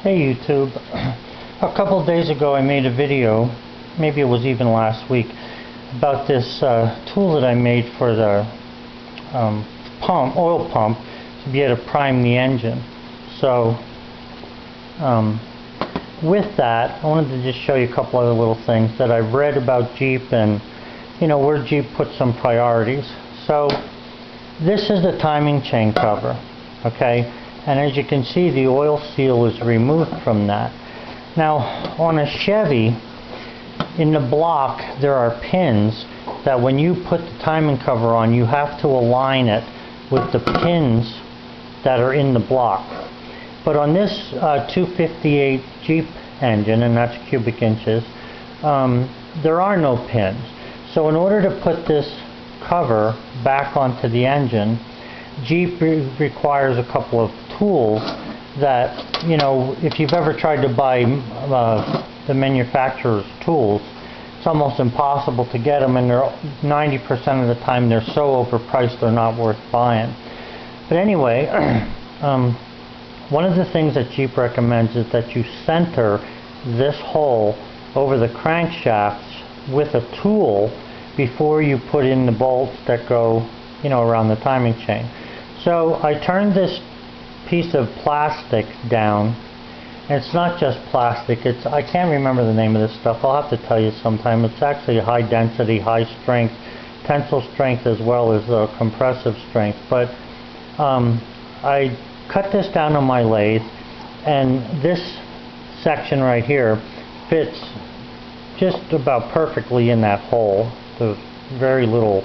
Hey YouTube, a couple of days ago I made a video, maybe it was even last week, about this tool that I made for the oil pump to be able to prime the engine. So with that, I wanted to just show you a couple other little things that I've read about Jeep and where Jeep puts some priorities. So this is the timing chain cover, okay? And as you can see, the oil seal is removed from that. Now, on a Chevy, in the block, there are pins that when you put the timing cover on, you have to align it with the pins that are in the block. But on this 258 Jeep engine, and that's cubic inches, there are no pins. So in order to put this cover back onto the engine, Jeep requires a couple of tools that, if you've ever tried to buy the manufacturer's tools, it's almost impossible to get them, and they're 90% of the time they're so overpriced they're not worth buying. But anyway, one of the things that Jeep recommends is that you center this hole over the crankshaft with a tool before you put in the bolts that go around the timing chain. So I turned this piece of plastic down, and it's not just plastic, I can't remember the name of this stuff, I'll have to tell you sometime. It's actually a high density, high strength, tensile strength as well as compressive strength. But I cut this down on my lathe, and this section right here fits just about perfectly in that hole. There's very little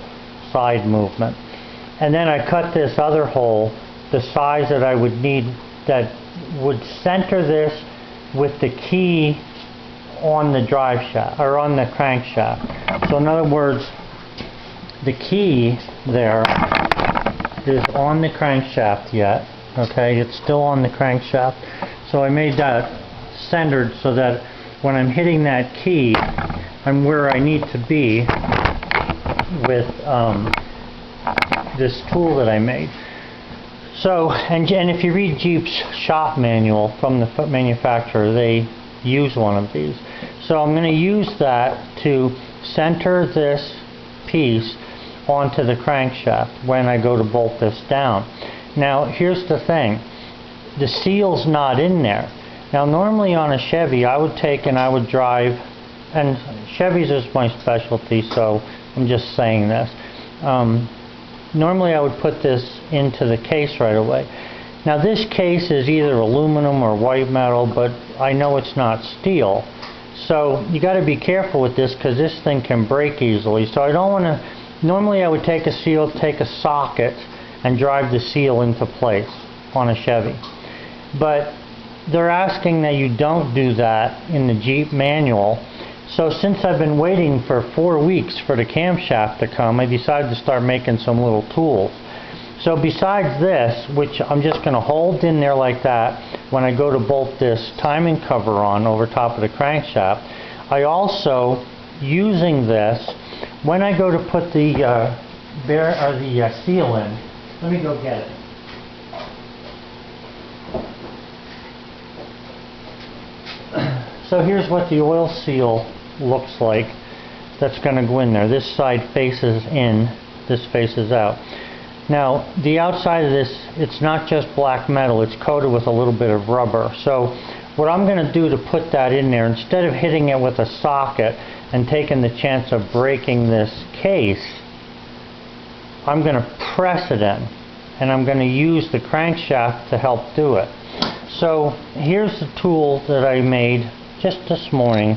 side movement. And then I cut this other hole the size that I would need, that would center this with the key on the drive shaft, or on the crankshaft. So in other words, the key there is on the crankshaft yet, okay? It's still on the crankshaft. So I made that centered so that when I'm hitting that key, I'm where I need to be with this tool that I made. So, and if you read Jeep's shop manual from the manufacturer, they use one of these. So I'm going to use that to center this piece onto the crankshaft when I go to bolt this down. Now here's the thing, the seal's not in there. Now normally on a Chevy I would take and I would drive, and Chevys is my specialty, so I'm just saying this. Normally I would put this into the case right away. Now this case is either aluminum or white metal, but I know it's not steel. So you got to be careful with this because this thing can break easily. So I don't want to, normally I would take a seal, take a socket and drive the seal into place on a Chevy. But they're asking that you don't do that in the Jeep manual. So since I've been waiting for 4 weeks for the camshaft to come, I decided to start making some little tools. So besides this, which I'm just going to hold in there like that when I go to bolt this timing cover on over top of the crankshaft, I also, using this, when I go to put the seal in, let me go get it. So here's what the oil seal looks like that's going to go in there. This side faces in, this faces out. Now the outside of this, it's not just black metal, it's coated with a little bit of rubber. So what I'm going to do to put that in there, instead of hitting it with a socket and taking the chance of breaking this case, I'm going to press it in, and I'm going to use the crankshaft to help do it. So here's the tool that I made just this morning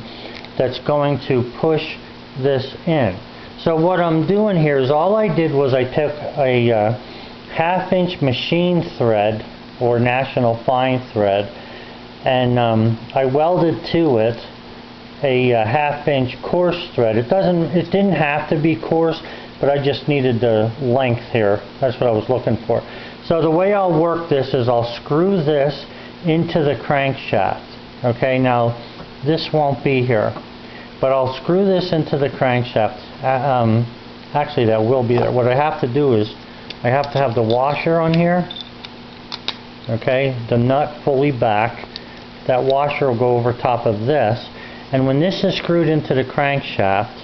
that's going to push this in. So what I'm doing here is, all I did was I took a 1/2-inch machine thread or National Fine thread, and I welded to it a 1/2-inch coarse thread. It didn't have to be coarse, but I just needed the length here. That's what I was looking for. So the way I'll work this is I'll screw this into the crankshaft. Okay, now this won't be here, but I'll screw this into the crankshaft. Actually, that will be there. What I have to do is I have to have the washer on here, okay, the nut fully back, that washer will go over top of this. And when this is screwed into the crankshaft,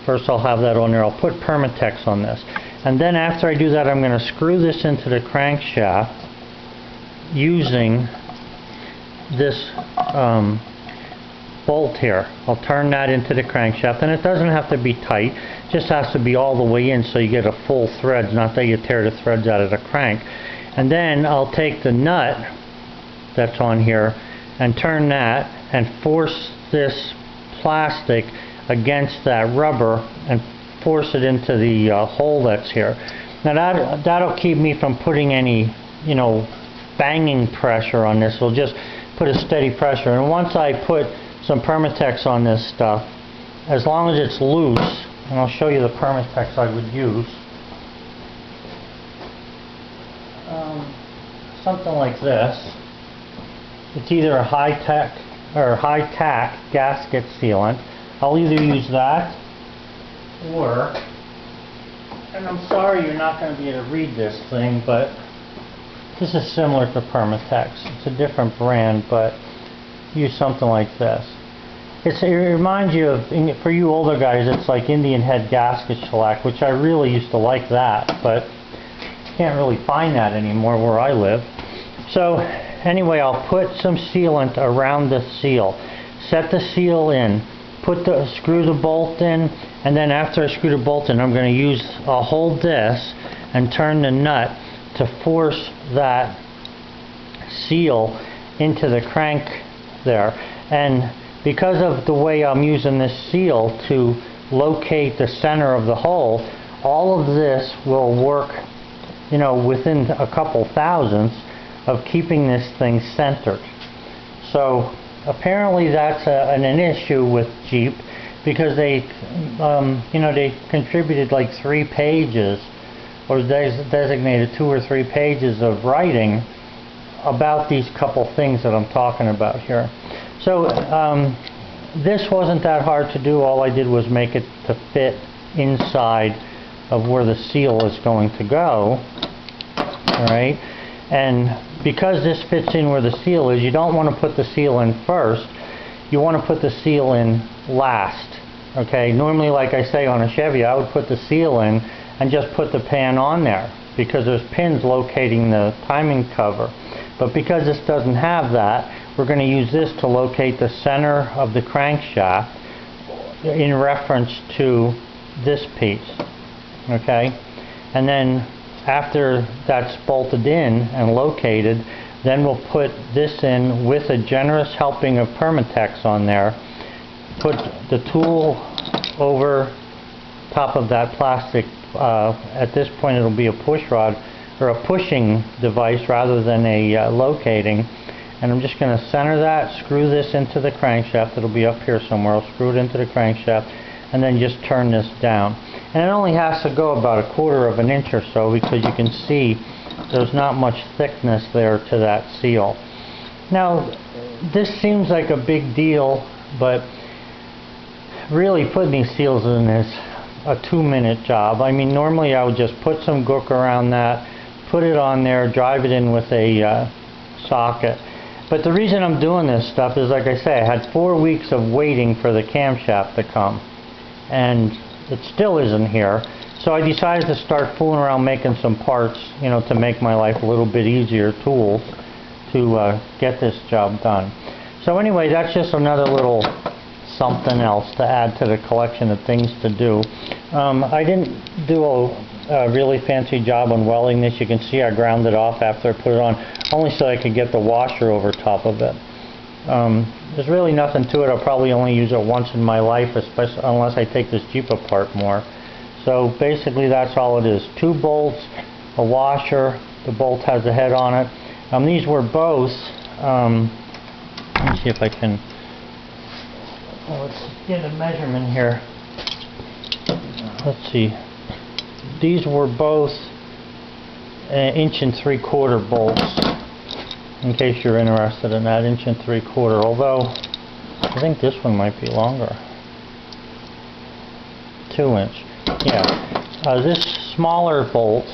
first I'll have that on there. I'll put Permatex on this. And then after I do that, I'm going to screw this into the crankshaft using this bolt here. I'll turn that into the crankshaft, and it doesn't have to be tight. It just has to be all the way in so you get a full thread, not that you tear the threads out of the crank. And then I'll take the nut that's on here and turn that and force this plastic against that rubber and force it into the hole that's here. Now that'll keep me from putting any, banging pressure on this. It'll just put a steady pressure. And once I put some Permatex on this stuff, as long as it's loose, and I'll show you the Permatex I would use. Something like this. It's either a high-tech or high-tack gasket sealant. I'll either use that or, and I'm sorry you're not going to be able to read this thing, but this is similar to Permatex. It's a different brand, but use something like this. It reminds you of, for you older guys, it's like Indian head gasket shellac, which I really used to like that, but can't really find that anymore where I live. So anyway, I'll put some sealant around the seal, set the seal in, screw the bolt in, and then after I screw the bolt in, I'll hold this and turn the nut to force that seal into the crank there. And because of the way I'm using this seal to locate the center of the hole, all of this will work, within a couple thousandths of keeping this thing centered. So apparently that's an issue with Jeep, because they contributed like 3 pages, or designated 2 or 3 pages of writing about these couple things that I'm talking about here. So this wasn't that hard to do. All I did was make it to fit inside of where the seal is going to go. Alright? And because this fits in where the seal is, you don't want to put the seal in first. You want to put the seal in last. Okay? Normally, like I say, on a Chevy, I would put the seal in and just put the pan on there, because there's pins locating the timing cover. But because this doesn't have that, we're going to use this to locate the center of the crankshaft in reference to this piece. Okay? And then after that's bolted in and located, then we'll put this in with a generous helping of Permatex on there. Put the tool over top of that plastic. At this point it'll be a push rod or a pushing device rather than a locating. And I'm just going to center that, screw this into the crankshaft. It'll be up here somewhere. I'll screw it into the crankshaft and then just turn this down. And it only has to go about 1/4 of an inch or so, because you can see there's not much thickness there to that seal. Now, this seems like a big deal, but really putting these seals in is a 2-minute job. I mean, normally I would just put some gook around that, put it on there, drive it in with a socket. But the reason I'm doing this stuff is, like I say, I had 4 weeks of waiting for the camshaft to come, and it still isn't here. So I decided to start fooling around making some parts, to make my life a little bit easier, tools to get this job done. So anyway, that's just another little something else to add to the collection of things to do. I didn't do a really fancy job on welding this. You can see I ground it off after I put it on, only so I could get the washer over top of it. There's really nothing to it. I'll probably only use it once in my life, especially unless I take this Jeep apart more. So basically that's all it is. 2 bolts, a washer, the bolt has a head on it. These were both, let me see if I can, let's get a measurement here. Let's see. These were both 1 3/4 bolts, in case you're interested in that, 1 3/4, although I think this one might be longer. 2 inch. Yeah. This smaller bolt,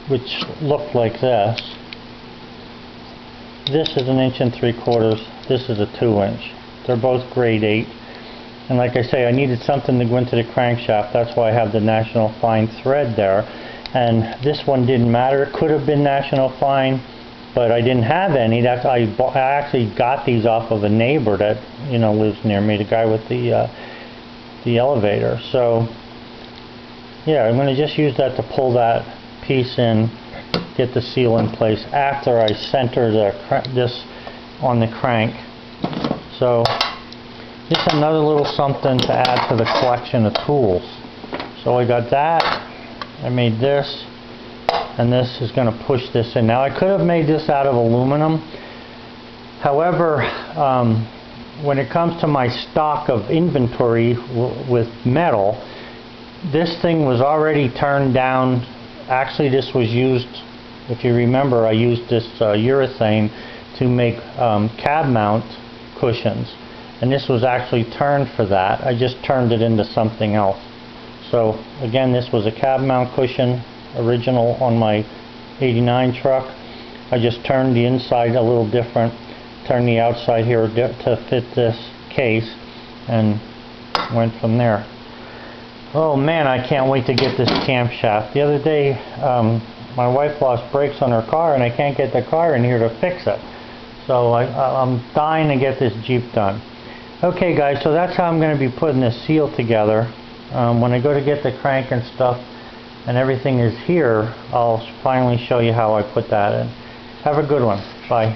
which looked like this, This is 1 3/4. This is a 2-inch. They're both grade 8. And like I say, I needed something to go into the crankshaft. That's why I have the National Fine thread there. And this one didn't matter. It could have been National Fine, but I didn't have any. I actually got these off of a neighbor that lives near me, the guy with the elevator. So yeah, I'm going to just use that to pull that piece in, get the seal in place after I center this on the crank. So just another little something to add to the collection of tools. So I got that, I made this, and this is going to push this in. Now I could have made this out of aluminum. However, when it comes to my stock of inventory with metal, this thing was already turned down. Actually, this was used, if you remember, I used this urethane to make cab mount cushions. And this was actually turned for that. I just turned it into something else. So again, this was a cab mount cushion, original on my 89 truck. I just turned the inside a little different, turned the outside here to fit this case, and went from there. Oh man, I can't wait to get this camshaft. The other day, my wife lost brakes on her car, and I can't get the car in here to fix it. So I'm dying to get this Jeep done. Okay guys, so that's how I'm going to be putting this seal together. When I go to get the crank and stuff and everything is here, I'll finally show you how I put that in. Have a good one. Bye.